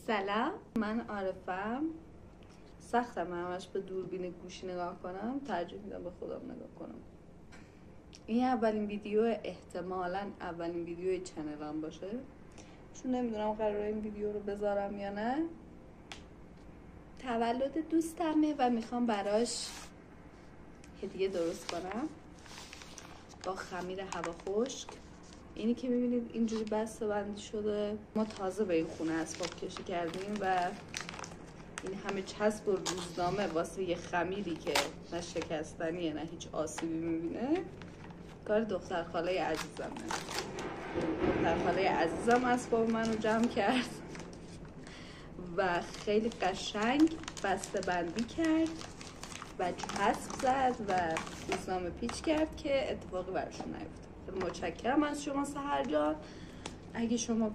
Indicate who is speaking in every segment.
Speaker 1: سلام، من عارفم. سختم همش به دوربین گوشی نگاه کنم، ترجیح میدم به خودم نگاه کنم. این اولین ویدیو، احتمالاً اولین ویدیوی چنلم باشه، چون نمیدونم قراره این ویدیو رو بذارم یا نه. تولد دوستمه و میخوام براش هدیه درست کنم با خمیر هوا خشک. اینی که میبینید اینجوری بسته بندی شده. ما تازه به این خونه اسباب کشی کردیم و این همه چسب و روزنامه واسه یه خمیری که نه شکستنیه نه هیچ آسیبی میبینه، کار دختر خاله عزیزمه. دختر خاله عزیزم اسباب منو جمع کرد و خیلی قشنگ بسته بندی کرد و چسب زد و روزنامه پیچ کرد که اتفاقی براشون نیفته. متشکرم از شما سحر جان. اگه شما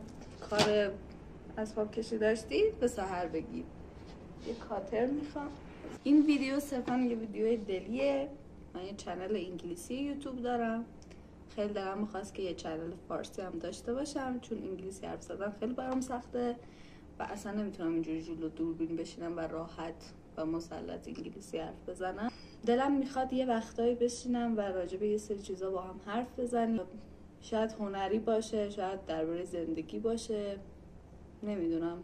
Speaker 1: کار اسباب کشی داشتید به سحر بگید. یه کاتر میخوام. این ویدیو صرفا یه ویدیو دلیه. من یه چنل انگلیسی یوتیوب دارم. خیلی دلم میخواست که یه چنل فارسی هم داشته باشم، چون انگلیسی حرف زدن خیلی برام سخته و اصلا نمیتونم اینجوری جلو دوربین بشینم و راحت و مسلط انگلیسی حرف بزنم. دلم میخواد یه وقتایی بشینم و راجع به یه سری چیزا با هم حرف بزنیم. شاید هنری باشه، شاید درباره زندگی باشه، نمیدونم.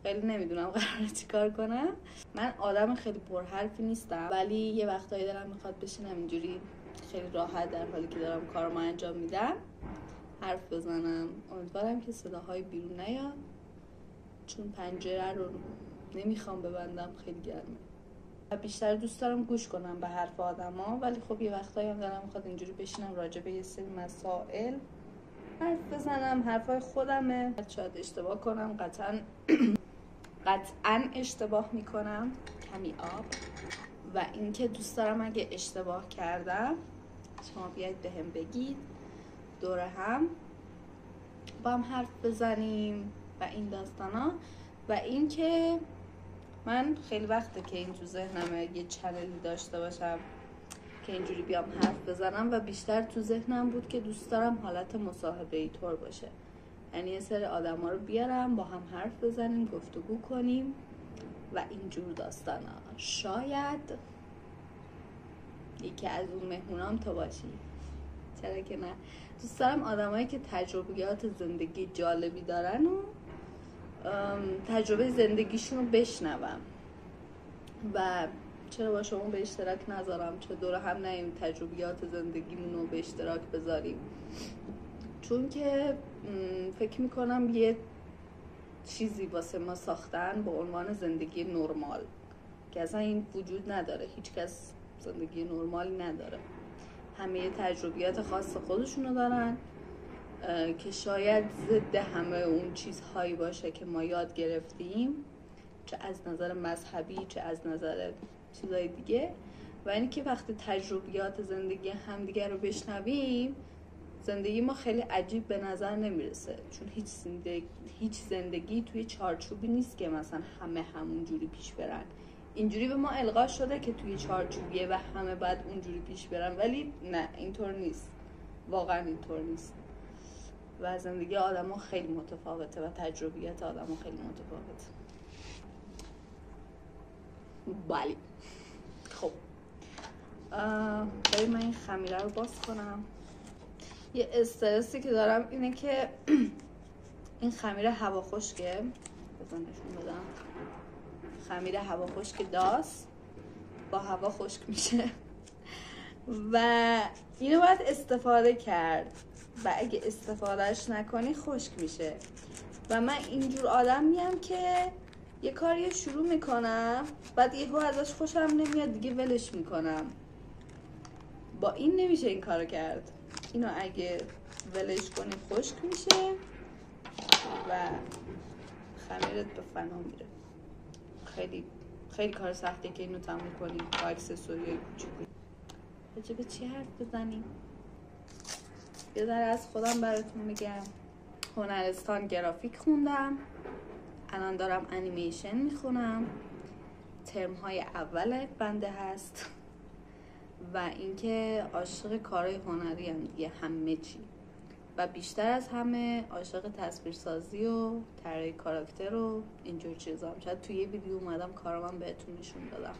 Speaker 1: خیلی نمیدونم قراره چیکار کنم. من آدم خیلی پرحرفی نیستم، ولی یه وقتایی دلم میخواد بشینم اینجوری خیلی راحت در حالی که دارم کارمو انجام میدم حرف بزنم. امیدوارم که صداهای بیرون نیاد، چون پنجره رو نمیخوام ببندم، خیلی گرمه. بیشتر دوست دارم گوش کنم به حرف آدما، ولی خب یه وقتایی هم دارم میخواد اینجوری بشینم راجع به یه سری مسائل حرف بزنم. حرفای خودمه، شاید اشتباه کنم، قطعاً اشتباه میکنم. کمی آب. و اینکه دوست دارم اگه اشتباه کردم شما بیاید به هم بگید، دور هم با هم حرف بزنیم و این داستانا. و اینکه من خیلی وقته که این تو ذهنمه یه چنلی داشته باشم که اینجوری بیام حرف بزنم و بیشتر تو ذهنم بود که دوست دارم حالت مصاحبه‌ای طور باشه، یعنی یه سری آدما رو بیارم با هم حرف بزنیم، گفتگو کنیم و اینجور داستانا. شاید یکی از اون مهمونام تو باشی، چرا که نه. دوست دارم آدمایی که تجربیات زندگی جالبی دارن و تجربه زندگیشون رو بشنوم و چرا با شما به اشتراک نذارم، چه دور هم نیم تجربیات زندگیمون رو به اشتراک بذاریم. چون که فکر میکنم یه چیزی واسه ما ساختن با عنوان زندگی نرمال که اصلا این وجود نداره. هیچ کس زندگی نرمالی نداره. همه تجربیات خاص خودشونو دارن که شاید ضد همه اون چیزهایی باشه که ما یاد گرفتیم، چه از نظر مذهبی چه از نظر چیزهای دیگه. و اینی که وقتی تجربیات زندگی همدیگه رو بشنویم، زندگی ما خیلی عجیب به نظر نمیرسه، چون هیچ زندگی توی چارچوبی نیست که مثلا همه همون جوری پیش برن. اینجوری به ما القا شده که توی چارچوبیه و همه بعد اونجوری پیش برن، ولی نه، اینطور نیست. واقعا اینطور نیست. و زندگی آدم ها خیلی متفاوته و تجربیات آدم ها خیلی متفاوته. بله. خب برای من این خمیره رو باز کنم. یه استرسی که دارم اینه که این خمیر هوا خشکه. بذار نشون بدم. خمیر هوا خشک داس با هوا خشک میشه و اینو باید استفاده کرد و اگه استفادهش نکنی خشک میشه. و من اینجور آدمیم که یه کاری شروع میکنم بعد یهو ازش خوشم نمیاد دیگه ولش میکنم. با این نمیشه این کارو کرد. اینو اگه ولش کنی خشک میشه و خمیرت به فنا میره. خیلی خیلی کار سختیه که اینو تموم کنی با اکسسوریای کوچیکی. راجع به چی حرف بزنیم؟ یه ذره از خودم براتون میگم. هنرستان گرافیک خوندم، الان دارم انیمیشن میخونم، ترم‌های اول بنده هست و اینکه عاشق کارهای هنری هم دیگه، همه چی. و بیشتر از همه عاشق تصویرسازی و طراحی کاراکتر و اینجور چیزام. شاید توی یه ویدیو اومدم کارامم بهتون نشون دادم،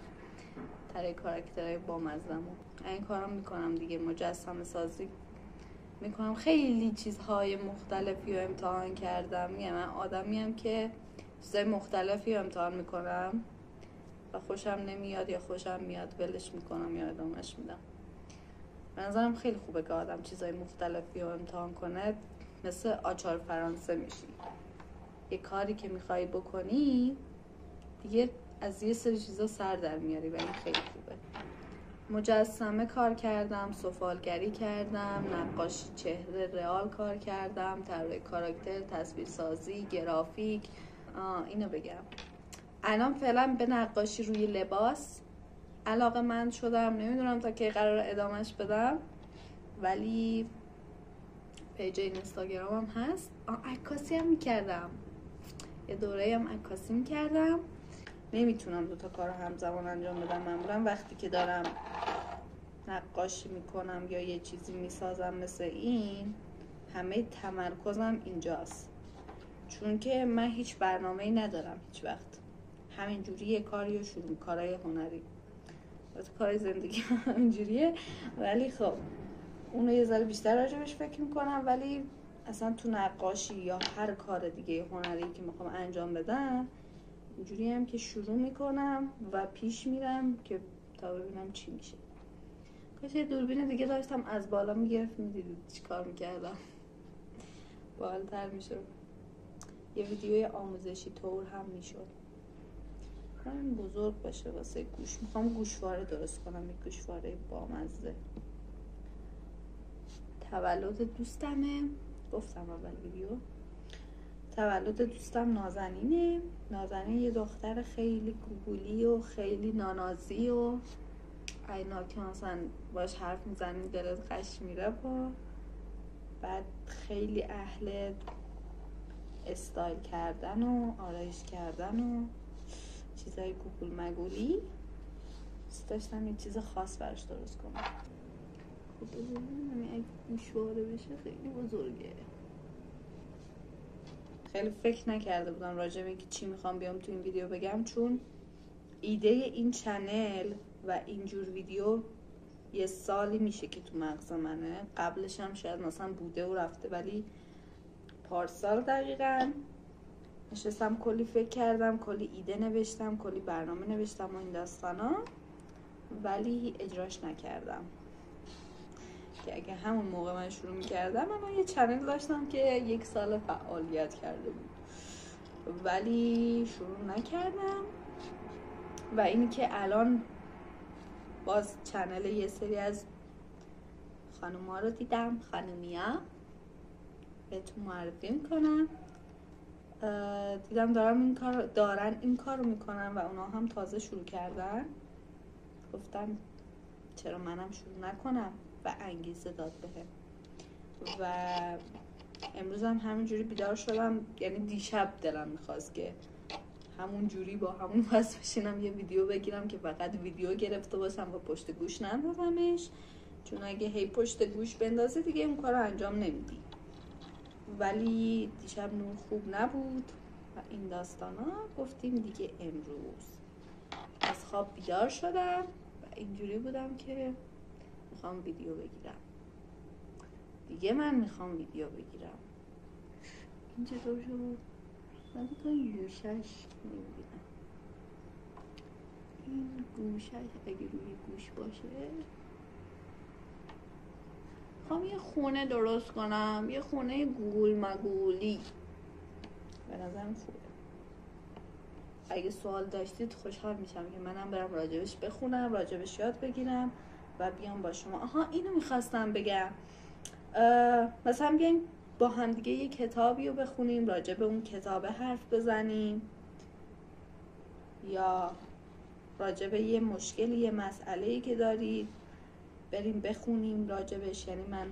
Speaker 1: طراحی کاراکترهای بامزه‌مو این کارام میکنم دیگه. مجسمه سازی میکنم، خیلی چیزهای مختلفی رو امتحان کردم. من آدمیم که چیزهای مختلفی رو امتحان میکنم و خوشم نمیاد یا خوشم میاد ولش میکنم یا ادامهش میدم. به نظرم خیلی خوبه که آدم چیزهای مختلفی رو امتحان کنه، مثل آچار فرانسه میشی. یه کاری که میخوای بکنی دیگه از یه سری چیزا سر در میاری و این خیلی خوبه. مجسمه کار کردم، سفالگری کردم، نقاشی چهره رئال کار کردم، طراحی کاراکتر، تصویرسازی، گرافیک. اینو بگم الان فعلا به نقاشی روی لباس علاقه‌مند شدم. نمیدونم تا کی قرار ادامهش بدم، ولی پیج اینستاگرامم هست. عکاسی هم میکردم، یه دوره هم عکاسی میکردم. نمیتونم دوتا کار همزمان انجام بدم. معمولا وقتی که دارم نقاشی میکنم یا یه چیزی میسازم مثل این، همه تمرکزم اینجاست، چون که من هیچ برنامه‌ای ندارم هیچ وقت. همینجوری یه کاری رو شروع، کارهای هنری و کارهای زندگی همینجوریه. ولی خب اونو یه ذره بیشتر راجبش فکر میکنم. ولی اصلا تو نقاشی یا هر کار دیگه هنری که میخوام انجام بدم اینجوری هم که شروع میکنم و پیش میرم که تا ببینم چی میشه. کاش یه دوربین دیگه داشتم از بالا میگرفت، میدیدید چی کار میکردم، بالاتر میشد. یه ویدیوی آموزشی طور هم میشد. من بزرگ باشه واسه گوش. میخوام گوشواره درست کنم، یک گوشواره بامزه. تولد دوستمه، گفتم اول ویدیو. تولد دوستم نازنینه. نازنین یه دختر خیلی گوگولی و خیلی نانازی و اینا که مثلا باش حرف میزنی دلت قش میره. بعد خیلی اهل استایل کردن و آرایش کردن و چیزای گوگول مگولی. دوست داشتم یه چیز خاص براش درست کنم. خب ببینم اگه گوشواره بشه خیلی بزرگه. خیلی فکر نکرده بودم راجع به اینکه چی میخوام بیام تو این ویدیو بگم، چون ایده این چنل و اینجور ویدیو یه سالی میشه که تو مغز منه. قبلش هم شاید مثلا بوده و رفته، ولی پارسال دقیقاً نشستم کلی فکر کردم، کلی ایده نوشتم، کلی برنامه نوشتم و این داستانا، ولی اجراش نکردم. که اگه همون موقع من شروع میکردم، من یه چنل داشتم که 1 سال فعالیت کرده بود، ولی شروع نکردم. و اینی که الان باز چنل یه سری از خانوما رو دیدم، خانومیا بهتون معرفی میکنم، دیدم دارن این کار رو میکنن و اونا هم تازه شروع کردن. گفتم چرا منم شروع نکنم و انگیزه داد بهم. و امروز هم همینجوری بیدار شدم، یعنی دیشب دلم میخواست که همون جوری با همون واسه بشینم یه ویدیو بگیرم که فقط ویدیو گرفته باشم و پشت گوش نندازمش، چون اگه هی پشت گوش بندازی دیگه اون کار رو انجام نمیدی. ولی دیشب نور خوب نبود و این داستانا. گفتیم دیگه امروز از خواب بیدار شدم و اینجوری بودم که میخوام ویدیو بگیرم دیگه. من میخوام ویدیو بگیرم. این چطور شد؟ من بکنم گوشش نمیبینم. این گوشش اگه روی گوش باشه. میخوام یه خونه درست کنم، یه خونه گوگل مگولی. به نظرم خوبه. اگه سوال داشتید خوشحال میشم که منم برم راجبش بخونم، راجبش یاد بگیرم و بیام با شما. اینو میخواستم بگم، مثلا بیایم با هم دیگه یه کتابی رو بخونیم، راجب اون کتاب حرف بزنیم، یا راجب یه مشکلی، یه مسئله‌ای که دارید بریم بخونیم راجبش. یعنی من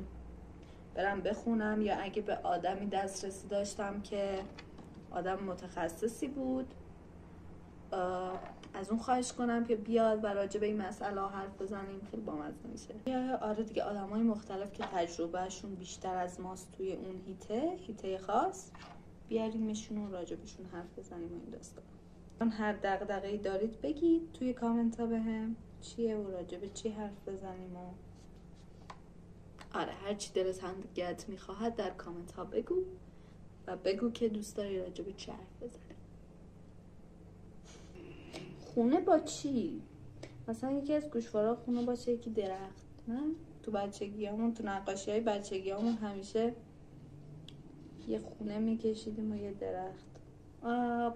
Speaker 1: برم بخونم، یا اگه به آدمی دسترسی داشتم که آدم متخصصی بود از اون خواهش کنم که بیاد و راجع به این مسئله حرف بزنیم. خیلی بامزه میشه. آره دیگه، آدمای مختلف که تجربهشون بیشتر از ماست توی اون هیته خاص، بیاریمشون و راجع بهشون حرف بزنیم و این داستان. هر دغدغه‌ای دارید بگید توی کامنت ها بهم چیه و راجع به چی حرف بزنیم و آره هر چی دلت گرت میخواهد در کامنت ها بگو و بگو که دوست داری راجع به چی حرف بزنیم. خونه با چی؟ مثلا یکی از گوشوارا خونه باشه، یکی درخت. نه تو بچگیامون، تو نقاشی های بچگیامون همیشه یه خونه میکشیدیم و یه درخت.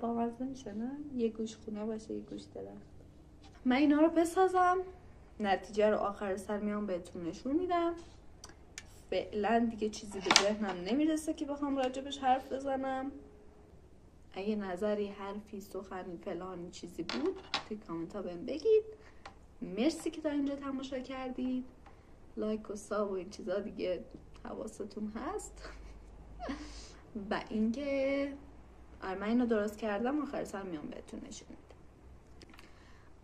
Speaker 1: بامزه میشه نه؟ یه گوش خونه باشه یه گوش درخت. من اینا رو بسازم، نتیجه رو آخر سر میام بهتون نشون میدم. فعلا دیگه چیزی به ذهنم نمیرسه که بخوام راجبش حرف بزنم. اگه نظری، حرفی، سخنی، فلانی چیزی بود توی کامنت ها بهم بگید. مرسی که تا اینجا تماشا کردید. لایک و ساب و این چیزا دیگه حواستون هست. و اینکه من اینو درست کردم، آخر سر میام بهتون نشون میدم.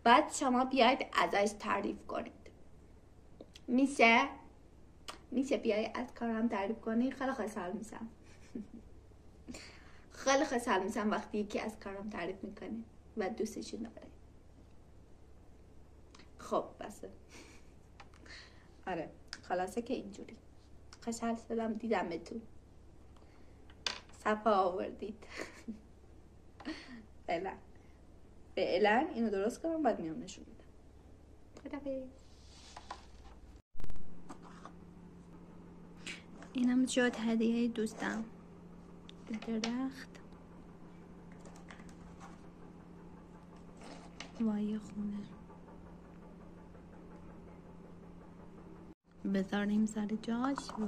Speaker 1: بعد شما بیاید ازش تعریف کنید. میشه بیاید از کارم تعریف کنید. خیلی خوشحال میشم. خیلی خوشحال میشم وقتی یکی از کارم تعریف میکنه و دوستشون داره. خب بسه. آره خلاصه که اینجوری. خوشحال شدم دیدمتون. صفا آوردید. فعلا اینو درست کنم بعد میام نشون میدم. خدافظ. اینم شد هدیه دوستم. درخت وای خونه بذاریم سر جاش و